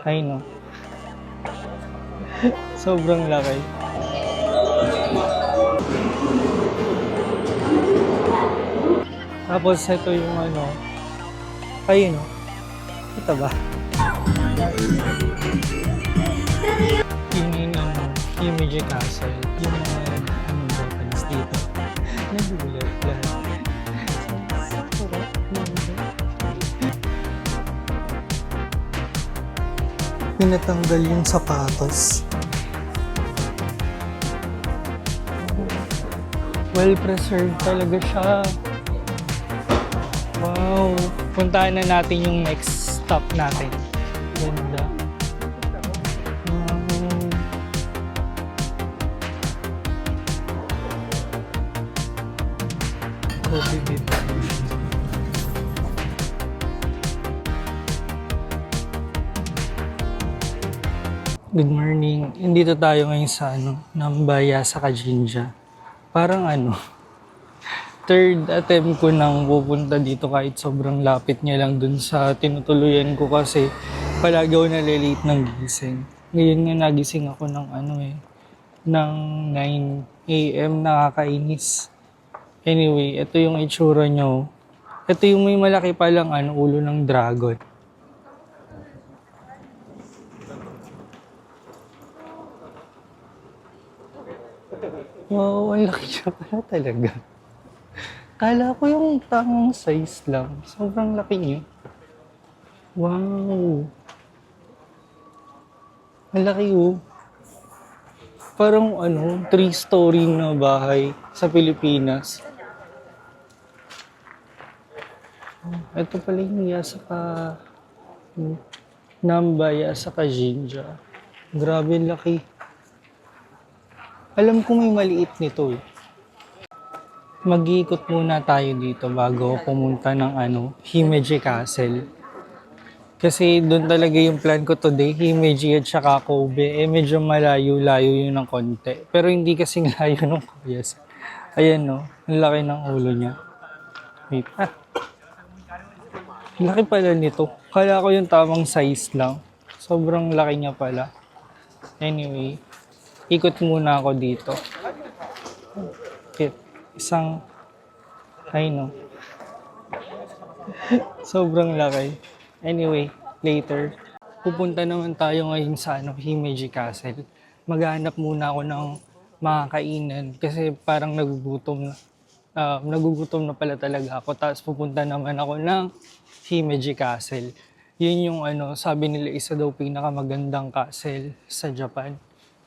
Ay no, sobrang laki. Tapos ito yung ano, ayun no, kita ba? Yung ano, yung Magic Castle, yung mga ano, Japanese dito. Nagulat lang. Pinatanggal yung sapatos. Well preserved talaga siya. Wow! Puntahan na natin yung next stop natin. Ganda. Wow! Coffee bean. Good morning. Nandito tayo ngayon sa Nambaya sa Kajinja. Parang third attempt ko nang pupunta dito kahit sobrang lapit niya lang dun sa tinutuluyan ko kasi palagi ako nalilate ng gising. Ngayon nga nagising ako ng ng 9 a.m. Nakakainis. Anyway, ito yung itsura nyo. Ito yung may malaki palang ulo ng dragon. Wow, ang laki siya pala talaga. Kala ko yung tamang size lang. Sobrang laki niya. Wow. Ang laki oh. Parang 3-story na bahay sa Pilipinas. Ito pala yung Nambaya sa Kajinja. Grabe laki. Alam ko may maliit nito eh. Mag-iikot muna tayo dito bago pumunta ng Himeji Castle. Kasi doon talaga yung plan ko today, Himeji at saka Kobe. Medyo malayo-layo yun ng konti. Pero hindi kasing layo ng Koyas. Ayan no, ang laki ng ulo niya. Wait, laki pala nito. Kala ko yung tamang size lang. Sobrang laki niya pala. Anyway, ikot muna ako dito. Isang, sobrang laki. Anyway, later, pupunta naman tayo ngayon sa Himeji Castle. Maghanap muna ako ng makakainan kasi parang nagugutom na pala talaga ako. Tapos pupunta naman ako ng Himeji Castle. Yun yung sabi nila isa daw pinakamagandang castle sa Japan.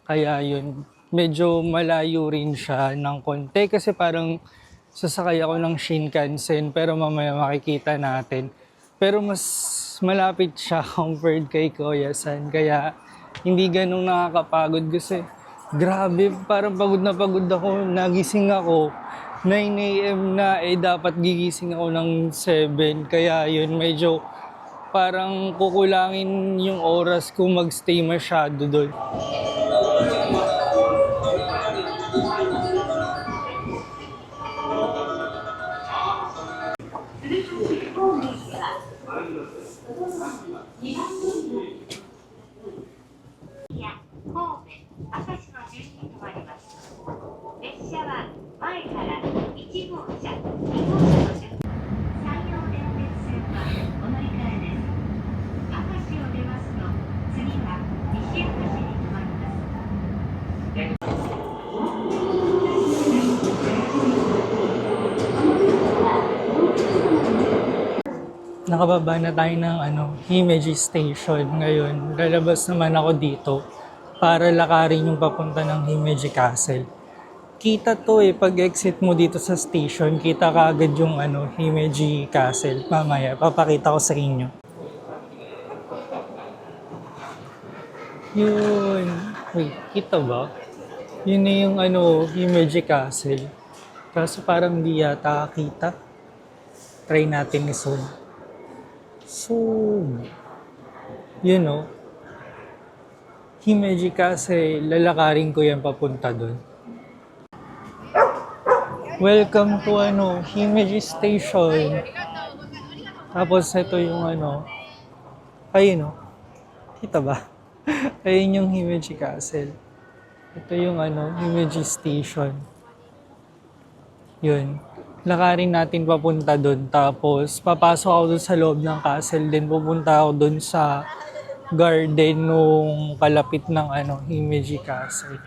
Kaya yun, medyo malayo rin siya ng konti kasi parang sasakay ako ng Shinkansen pero mamaya makikita natin. Pero mas malapit siya compared kay Koyasan kaya hindi ganun nakakapagod kasi grabe parang pagod na pagod ako. Nagising ako 9 a.m. na dapat gigising ako ng 7 kaya yun medyo parang kukulangin yung oras kung magstay masyado doon. Nakababa na tayo ng Himeji Station ngayon. Lalabas naman ako dito para lakarin yung papunta ng Himeji Castle. Kita to pag exit mo dito sa station, kita ka agad yung Himeji Castle. Mamaya, papakita ko sa inyo. Yun. Wait, kita ba? Yun na yung Himeji Castle. Kaso parang di yata kita. Try natin i-zoom. So, Himeji Castle, lalakarin ko yan papunta doon. Welcome to Himeji Station. Tapos ito yung ayun Kita ba? Ayun yung Himeji Castle. Ito yung Himeji Station. Yun. Lakarin natin papunta doon. Tapos, papasok ako doon sa loob ng castle. Then, pupunta ako doon sa garden nung kalapit ng Himeji Castle.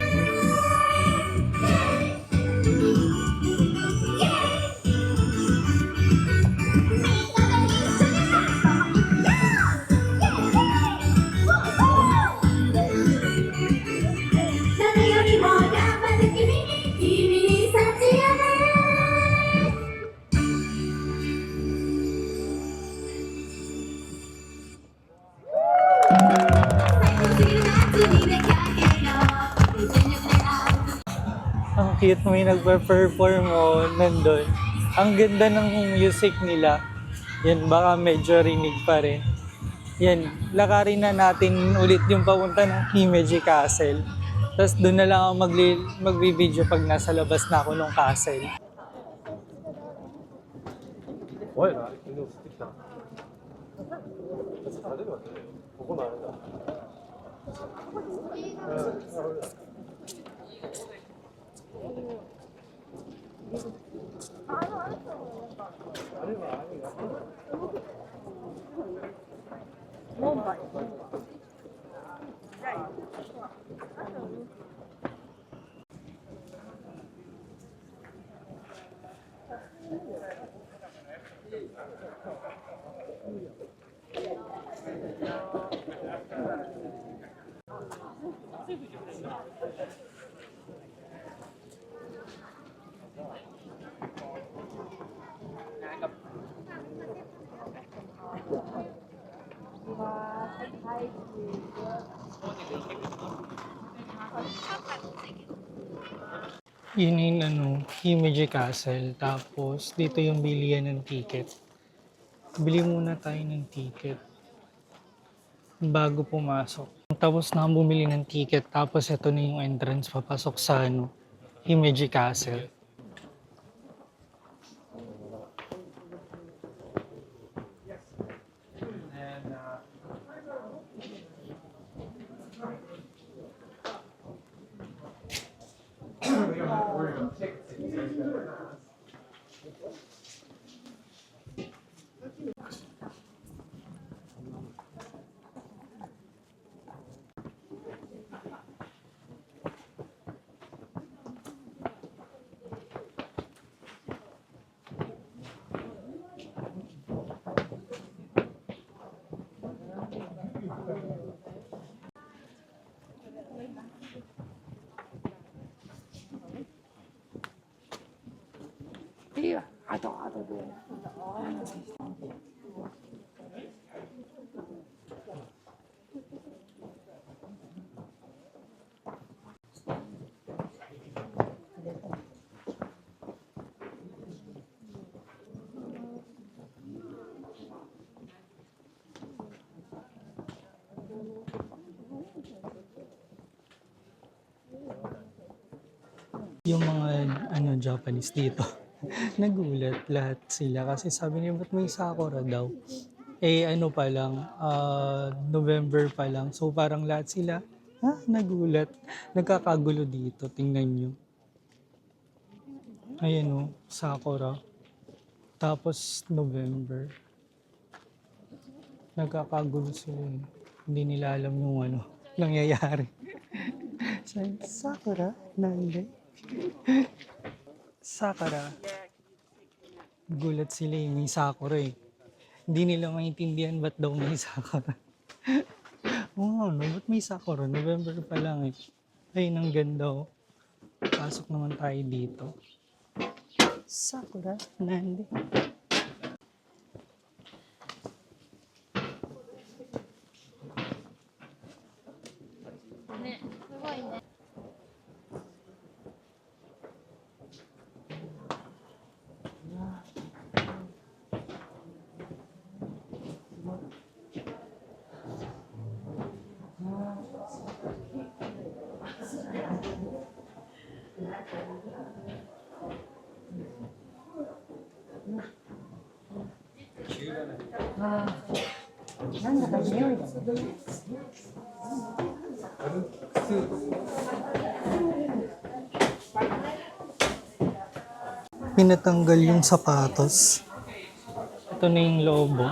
Ang cute, may nagpa-perform nandun. Ang ganda ng music nila. Yan, baka medyo rinig pa rin. Yan, lakarin na natin ulit yung papunta ng Himeji Castle. Tapos doon na lang ako magbi-video pag nasa labas na ako ng castle. Yun yung Himeji Castle. Tapos dito yung bilihan ng ticket. Bili muna tayo ng ticket bago pumasok. Tapos na akong bumili ng ticket. Tapos ito na yung entrance papasok sa Himeji Castle. Yung mga Japanese dito, nagulat lahat sila kasi sabi niya, ba't may sakura daw? Pa lang, November pa lang. So parang lahat sila, nagulat. Nagkakagulo dito, tingnan nyo. Ayan sakura. Tapos November. Nagkakagulo sila. Hindi nila alam yung nangyayari. Sakura, nanday. Sakura. Gulat sila may sakura eh. Hindi nila maintindihan ba't daw may sakura. Ba't may sakura? November pa lang eh. Ayun, ang ganda Pasok naman tayo dito. Sakura, nandi. Pinatanggal yung sapatos. Ito na yung lobo.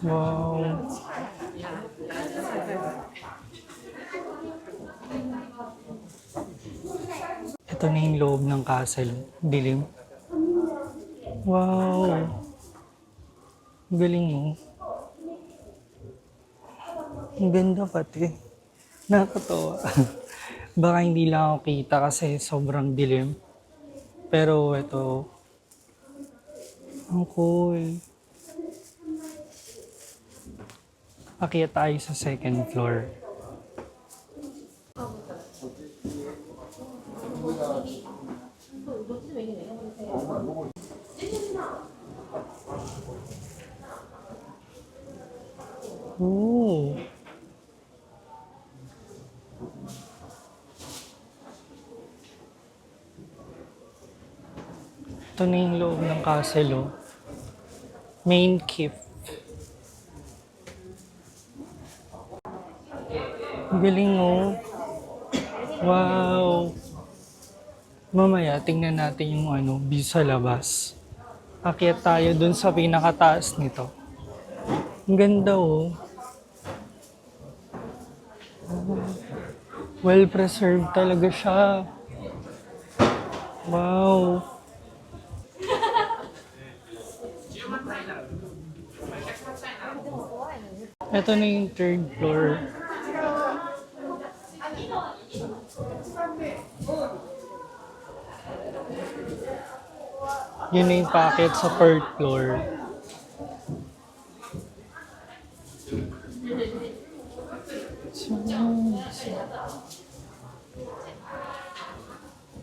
Wow. Ito na yung loob ng castle. Dilim. Wow. Galing mo. Ang ganda pati. Nakakatawa. Baka hindi lang ako kita kasi sobrang dilim. Pero ito, ang cool. Akyat tayo sa second floor. Ooh. Ito na yung loob ng castle, oh. Main keep. Ang galing, oh. Wow. Mamaya, tingnan natin yung view sa labas. Akyat tayo dun sa pinakataas nito. Ang ganda, oh. Well-preserved talaga siya. Wow. Ito na yung third floor. Yun na yung packet sa third floor.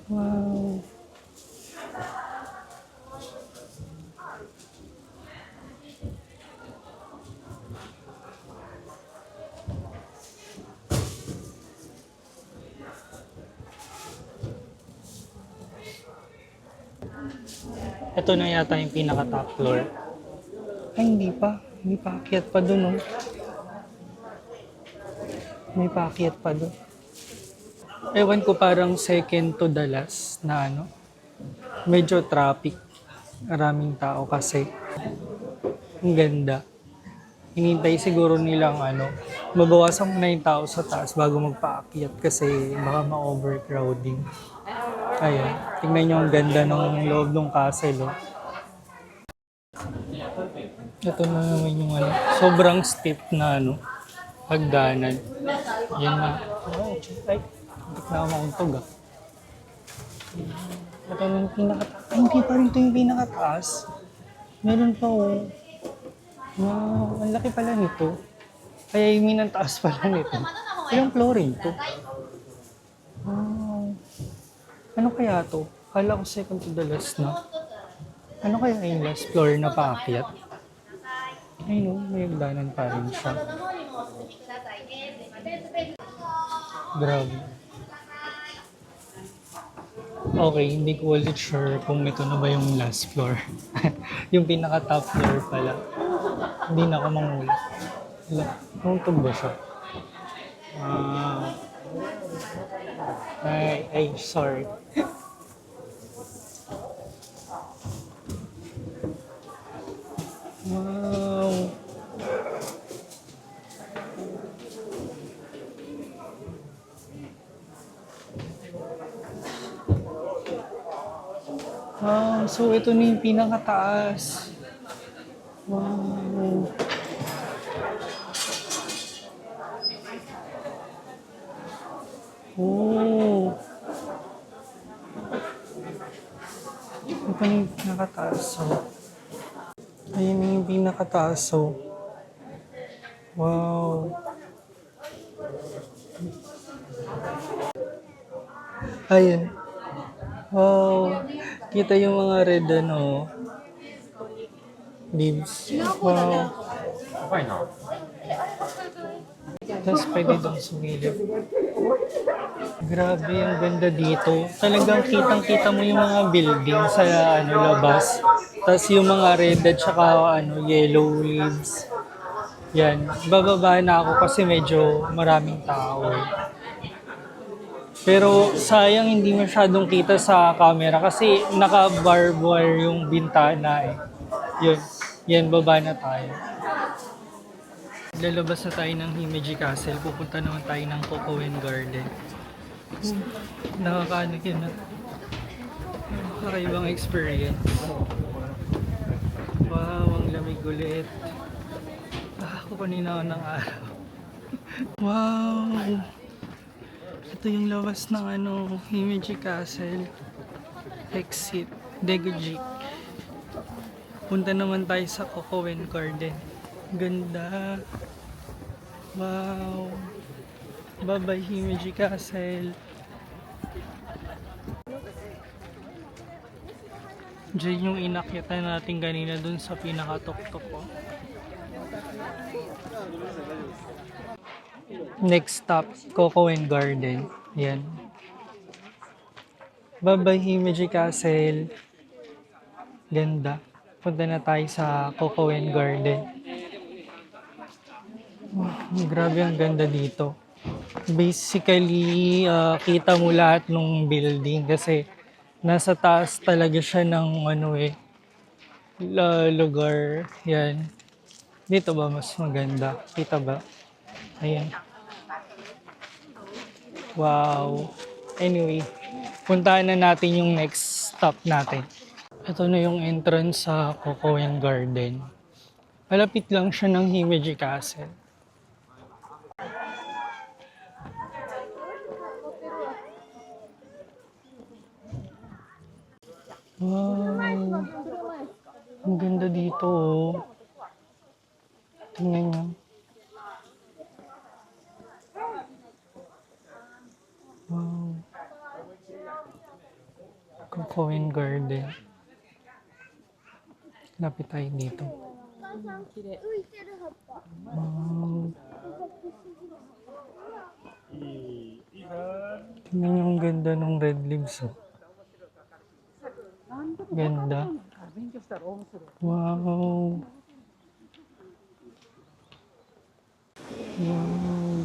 Wow. Ito na yata yung pinaka-top floor. Ay, hindi pa. May paakyat pa dun, oh. May paakyat pa dun. Ewan ko, parang second to the last na medyo traffic. Maraming tao kasi. Ang ganda. Hinintay siguro nilang mabawasan muna yung tao sa taas bago magpaakyat kasi baka ma-overcrowding. Ayan, tingnan nyo ang ganda ng loob ng castle, oh. Ito na naman yung sobrang steep na hagdanan. Yan na. Oh, ay, hindi na ako mauntog, ah. Ito na yung pinakataas. Ay, hindi pa rin ito yung pinakataas. Meron pa, oh. Wow, ang laki pala nito. Kaya yung minantaas pala nito. Ilang flooring to? Wow. Ano kaya to? Kala ko second to the last na. Ano kaya yung last floor na paakyat? Ay no, may hagdanan pa rin siya. Grabe. Okay, hindi ko ulit sure kung ito na ba yung last floor. Yung pinaka-top floor pala. Hindi na ako manguli. Wala, tumuntog ba siya? Ay, sorry. Wow. Wow, so ito na yung pinakataas. Wow. Oh. Ito na yung pinakataas, oh. Ayun na yung pinakataas, oh. Wow. Ayun. Wow. Kita yung mga red, leaves. Wow. Tapos pwede doon sumilip. Grabe, ang ganda dito. Talagang kitang-kita mo yung mga building sa labas. Tapos yung mga red at saka yellow leaves. Yan. Bababa na ako kasi medyo maraming tao. Pero sayang hindi masyadong kita sa camera kasi naka-barbed wire yung bintana eh. Yun. Yan, baba na tayo. Lalabas na tayo ng Himeji Castle. Pupunta naman tayo ng Cocoen Garden. Nakakaano yun na. Kakaibang experience. Wow, ang lamig ulit. Ako kanina ng araw. Wow! Ito yung labas ng Himeji Castle. Exit. Daeguji. Punta naman tayo sa Cocoen Garden. Ganda. Wow. Bye-bye Himeji Castle. Diyan yung inakyatan natin kanina dun sa pinakatuktok ko. Next stop, Cocoen Garden. Yan. Bye-bye Himeji Castle. Ganda. Punta na tayo sa Cocoen Garden. Grabe ang ganda dito. Basically, kita mo lahat ng building kasi nasa taas talaga siya ng lugar. Yan. Dito ba mas maganda? Kita ba? Ayan. Wow. Anyway, puntahan na natin yung next stop natin. Ito na yung entrance sa Cocoen Garden. Malapit lang siya ng Himeji Castle. Wow. Ang ganda dito oh. Tingnan nyo. Wow. Cocoen Garden. Lapit tayo dito. Wow. Tingnan nyo ang ganda ng red leaves oh. Ganda. Wow. Wow.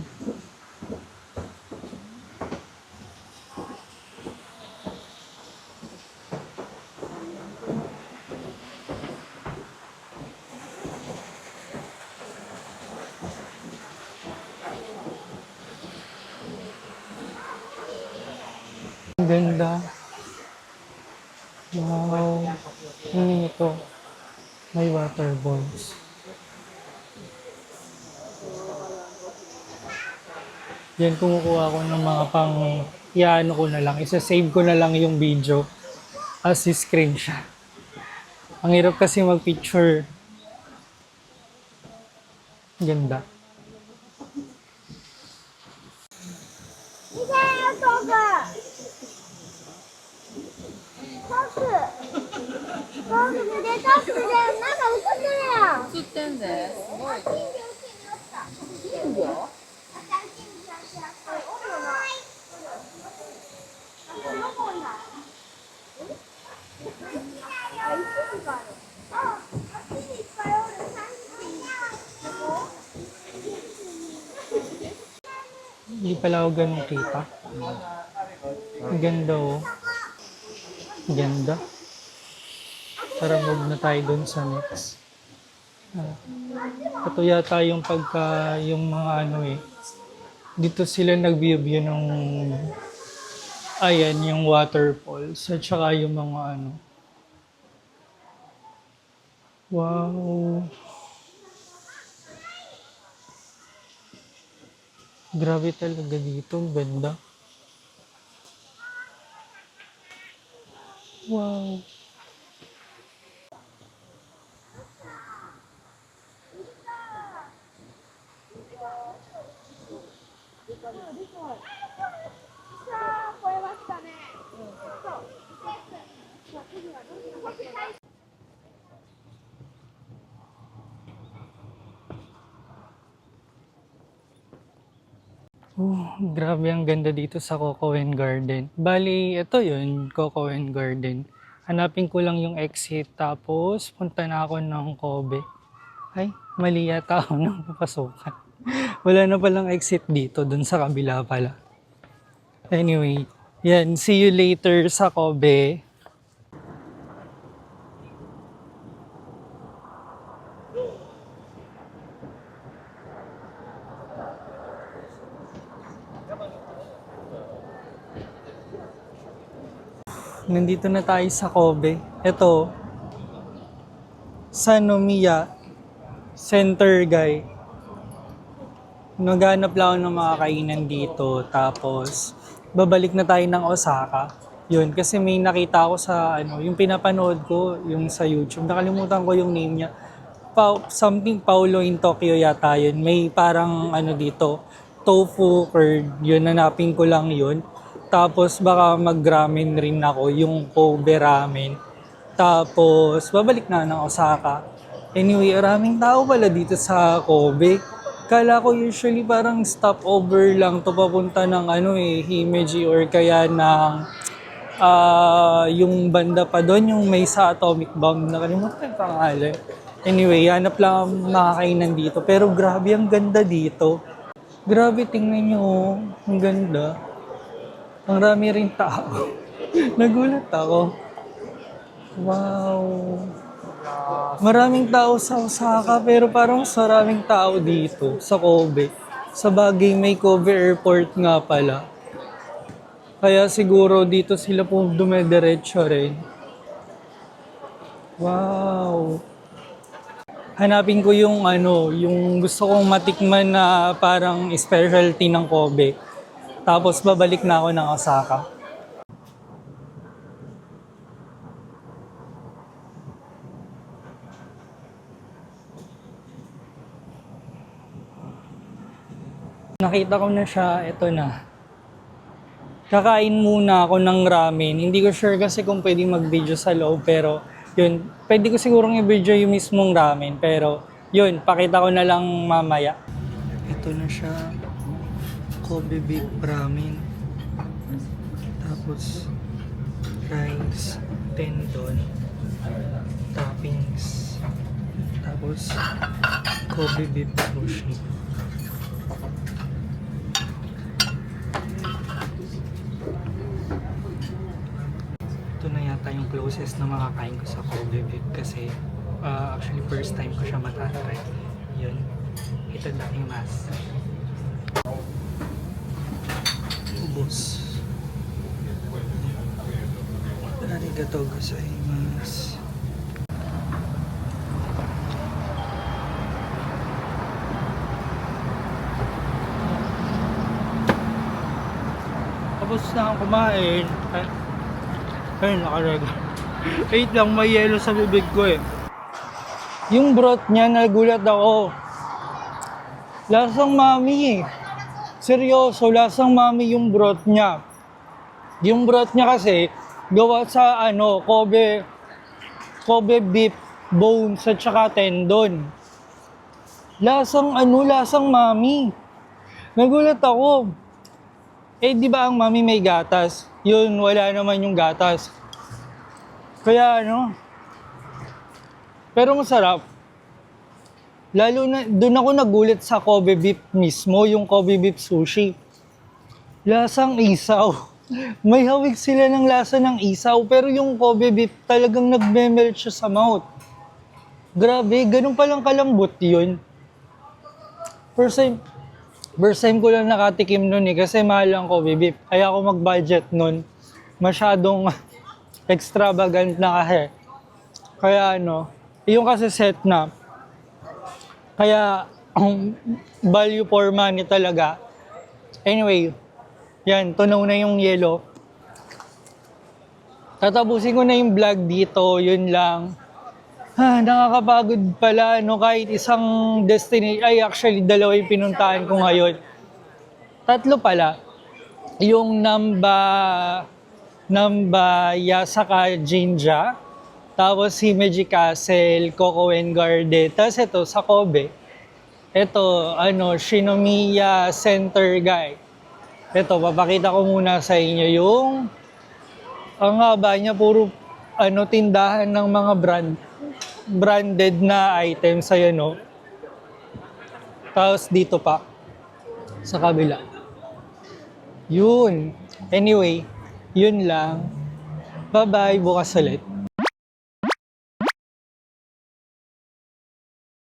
Ang ganda. Wow. Ano ito? May water balls. Yan, kumukuha ko ng mga iano ko na lang. Isa-save ko na lang yung video as screenshot. Ang hirap kasi mag-picture. Ganda. Hindi pala ako ganun kita. Ang ganda oh. Ganda. Tara, move na tayo dun sa next. Ito yata yung yung mga dito sila nag-view ng ayan, yung waterfalls at saka yung mga wow. Grabe talaga dito, ang ganda. Wow. Grabe ang ganda dito sa Cocoen Garden. Bali, ito yun, Cocoen Garden. Hanapin ko lang yung exit tapos punta na ako ng Kobe. Ay, mali yata ako ng papasukan. Wala na palang exit dito, dun sa kabila pala. Anyway, yan, see you later sa Kobe. Nandito na tayo sa Kobe. Ito, Sanomiya Center Guy. Naghanap lang ako ng mga kainan dito. Tapos, babalik na tayo ng Osaka. Yun, kasi may nakita ako sa, yung pinapanood ko, yung sa YouTube. Nakalimutan ko yung name niya. Something Paulo in Tokyo yata yun. May parang, dito, tofu curd. Yun, nanapin ko lang yun. Tapos, baka mag-ramen rin ako, yung Kobe ramen. Tapos, babalik na ng Osaka. Anyway, maraming tao pala dito sa Kobe. Kala ko usually parang stopover lang to papunta ng Himeji or kaya ng yung banda pa doon, yung may sa atomic bomb. Nakalimutan yung pangalan. Anyway, hanap lang ang makakainan dito. Pero grabe, ang ganda dito. Grabe, tingnan nyo. Ang ganda. Ang rami rin tao. Nagulat ako. Wow. Maraming tao sa Osaka pero parang maraming tao dito sa Kobe. Sa bagay may Kobe Airport nga pala. Kaya siguro dito sila po dumediretso rin. Wow. Hanapin ko yung yung gusto kong matikman na parang specialty ng Kobe. Tapos babalik na ako ng Osaka. Nakita ko na siya, ito na. Kakain muna ako ng ramen. Hindi ko sure kasi kung pwedeng mag-video sa loob, pero yun, pwede ko sigurong i-video yung mismong ramen, pero yun, pakita ko na lang mamaya. Ito na siya, Kobe beef ramen. Tapos, rice, tendon, toppings, tapos, Kobe beef sushi. Ito na yata yung closest na makakain ko sa Kobe beef kasi actually first time ko siya matatry. Yun. Ito na yung mas. Ubos. Arigatou gozaimasu. Tapos na akong kumain. Ayun, nakarega. Wait lang, may yelo sa bibig ko eh. Yung broth niya, nagulat ako. Lasang mami eh. Seryoso, lasang mami yung broth niya. Yung broth niya kasi, gawa sa Kobe beef bones at saka tendon. Lasang lasang mami. Nagulat ako. Eh, di ba ang mami may gatas? Yun, wala naman yung gatas. Kaya pero masarap. Lalo na, doon ako nagulat sa Kobe beef mismo, yung Kobe beef sushi. Lasang isaw. May hawig sila ng lasa ng isaw, pero yung Kobe beef talagang nagme-melt siya sa mouth. Grabe, ganun palang kalambot yun. First time ko lang nakatikim nun kasi mahal ang Kobe beef. Kaya ako mag-budget nun. Masyadong extravagant na kasi. Kaya yung kasi set na. Kaya value for money talaga. Anyway, yan, tunaw na yung yelo. Tatapusin ko na yung vlog dito, yun lang. Nakakapagod pala, kahit isang destination, ay actually dalawa yung pinuntahan ko ngayon. 3 pala. Yung Namba Yasaka Jinja, tapos Himeji Castle, Cocoen Garden, tapos ito sa Kobe. Ito, Shinomiya Center Guy. Ito, papakita ko muna sa inyo yung ang haba niya, puro tindahan ng mga branded na items. Ayan, no? Tapos dito pa, sa kabila. Yun. Anyway, yun lang. Bye-bye. Bukas ulit.